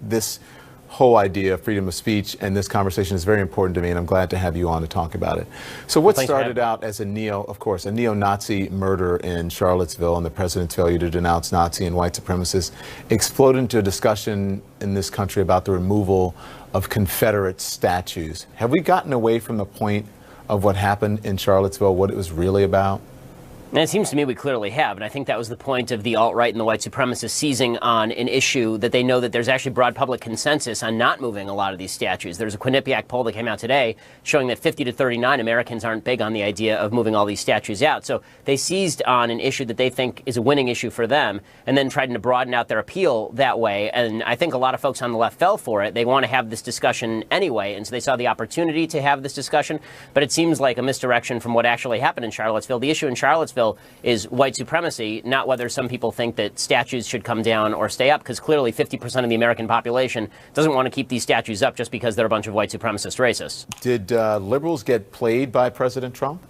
this whole idea of freedom of speech and this conversation is very important to me, and I'm glad to have you on to talk about it. So what started out as a neo-Nazi murder in Charlottesville and the president's failure to denounce Nazi and white supremacists exploded into a discussion in this country about the removal of Confederate statues. Have we gotten away from the point of what happened in Charlottesville, what it was really about? And it seems to me we clearly have, and I think that was the point of the alt-right and the white supremacists seizing on an issue that they know that there's actually broad public consensus on not moving a lot of these statues. There's a Quinnipiac poll that came out today showing that 50 to 39 Americans aren't big on the idea of moving all these statues out. So they seized on an issue that they think is a winning issue for them and then tried to broaden out their appeal that way. And I think a lot of folks on the left fell for it. They want to have this discussion anyway, and so they saw the opportunity to have this discussion. But it seems like a misdirection from what actually happened in Charlottesville. The issue in Charlottesville is white supremacy, not whether some people think that statues should come down or stay up, because clearly 50% of the American population doesn't want to keep these statues up just because they're a bunch of white supremacist racists. Did liberals get played by President Trump?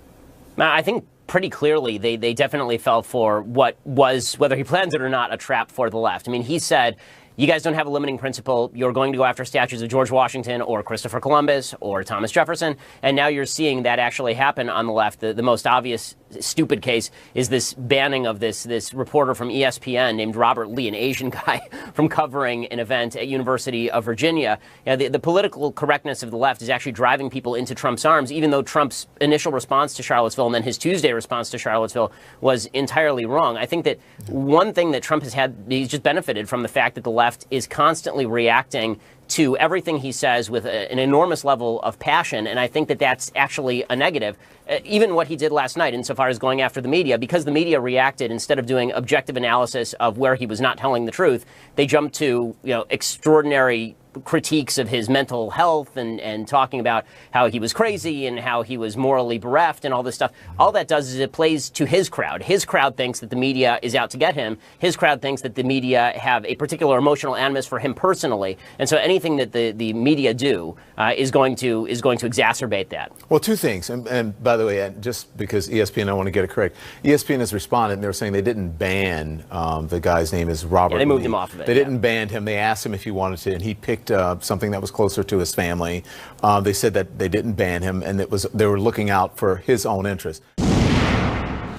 I think pretty clearly they definitely fell for what was, whether he plans it or not, a trap for the left. I mean, he said, you guys don't have a limiting principle. You're going to go after statues of George Washington or Christopher Columbus or Thomas Jefferson. And now you're seeing that actually happen on the left. The most obvious stupid case is this banning of this reporter from ESPN named Robert Lee, an Asian guy, from covering an event at University of Virginia. You know, the political correctness of the left is actually driving people into Trump's arms, even though Trump's initial response to Charlottesville and then his Tuesday response to Charlottesville was entirely wrong. I think that one thing that Trump has had, he's just benefited from the fact that the left is constantly reacting to everything he says with an enormous level of passion, and I think that that's actually a negative. Even what he did last night, insofar as going after the media, because the media reacted instead of doing objective analysis of where he was not telling the truth, they jumped to, you know, extraordinary critiques of his mental health and talking about how he was crazy and how he was morally bereft and all this stuff. All that does is it plays to his crowd. His crowd thinks that the media is out to get him. His crowd thinks that the media have a particular emotional animus for him personally. And so anything that the media do is going to exacerbate that. Well, two things. And by the way, and just because ESPN, I want to get it correct. ESPN has responded, and they were saying they didn't ban the guy's name is Robert Lee. They moved him off of it. They didn't ban him. They asked him if he wanted to, and he picked something that was closer to his family. They said that they didn't ban him, and they were looking out for his own interest.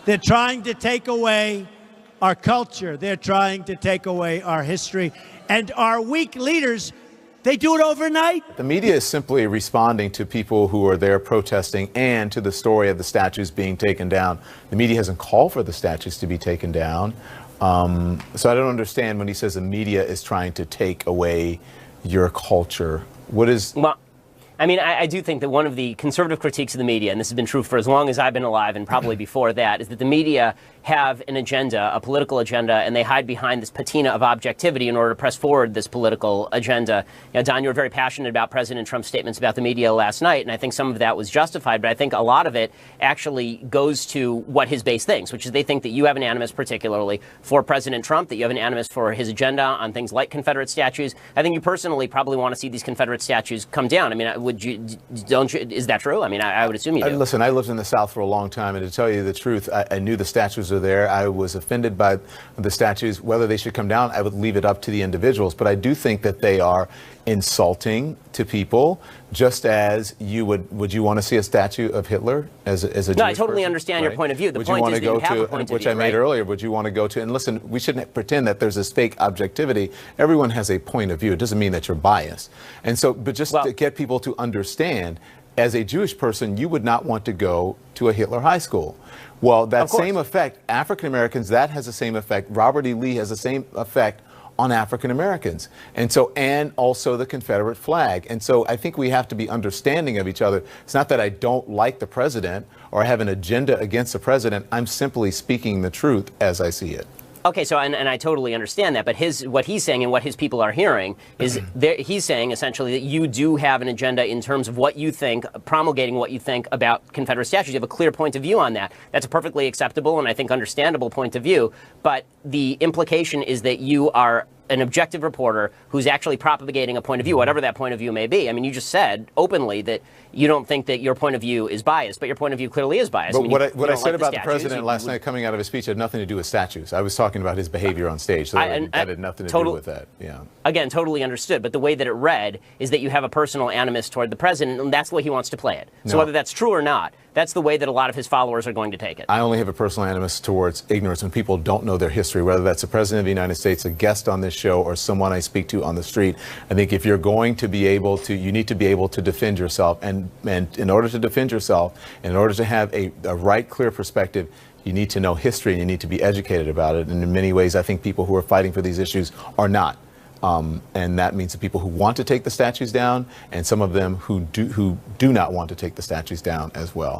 They're trying to take away our culture. They're trying to take away our history. And our weak leaders, they do it overnight. The media is simply responding to people who are there protesting and to the story of the statues being taken down. The media hasn't called for the statues to be taken down. So I don't understand when he says the media is trying to take away your culture. What is... Well, I mean, I do think that one of the conservative critiques of the media, and this has been true for as long as I've been alive and probably before that, is that the media have an agenda, a political agenda, and they hide behind this patina of objectivity in order to press forward this political agenda. You know, Don, you were very passionate about President Trump's statements about the media last night, and I think some of that was justified, but I think a lot of it actually goes to what his base thinks, which is they think that you have an animus particularly for President Trump, that you have an animus for his agenda on things like Confederate statues. I think you personally probably want to see these Confederate statues come down. I mean, don't you, is that true? I mean, I would assume you do. Listen, I lived in the South for a long time, and to tell you the truth, I knew the statues are there. I was offended by the statues. Whether they should come down, I would leave it up to the individuals. But I do think that they are insulting to people, just as you would you want to see a statue of Hitler as a Jewish No, I totally person? understand your point of view. The would point you want is to go that you have to, a point which of I view, made right? earlier, would you want to go to, and listen, we shouldn't pretend that there's this fake objectivity. Everyone has a point of view. It doesn't mean that you're biased. And so, but just to get people to understand, as a Jewish person, you would not want to go to a Hitler high school. Well, that same effect, African Americans, that has the same effect. Robert E. Lee has the same effect on African Americans. And so, and also the Confederate flag. And so I think we have to be understanding of each other. It's not that I don't like the president or I have an agenda against the president. I'm simply speaking the truth as I see it. Okay, so and I totally understand that, but what he's saying and what his people are hearing is he's saying essentially that you do have an agenda in terms of what you think, promulgating what you think about Confederate statues. You have a clear point of view on that. That's a perfectly acceptable and I think understandable point of view, but the implication is that you are an objective reporter who's actually propagating a point of view, whatever that point of view may be. I mean, you just said openly that you don't think that your point of view is biased, but your point of view clearly is biased. But I mean, what I said about the president last night coming out of his speech had nothing to do with statues. I was talking about his behavior on stage. So that had nothing to do with that. Yeah. Again, totally understood. But the way that it read is that you have a personal animus toward the president, and that's the way he wants to play it. So whether that's true or not, that's the way that a lot of his followers are going to take it. I only have a personal animus towards ignorance when people don't know their history, whether that's the president of the United States, a guest on this show, or someone I speak to on the street. I think if you're going to be able to, you need to be able to defend yourself. And in order to defend yourself, in order to have a right, clear perspective, you need to know history and you need to be educated about it. And in many ways, I think people who are fighting for these issues are not. And that means the people who want to take the statues down and some of them who do not want to take the statues down as well.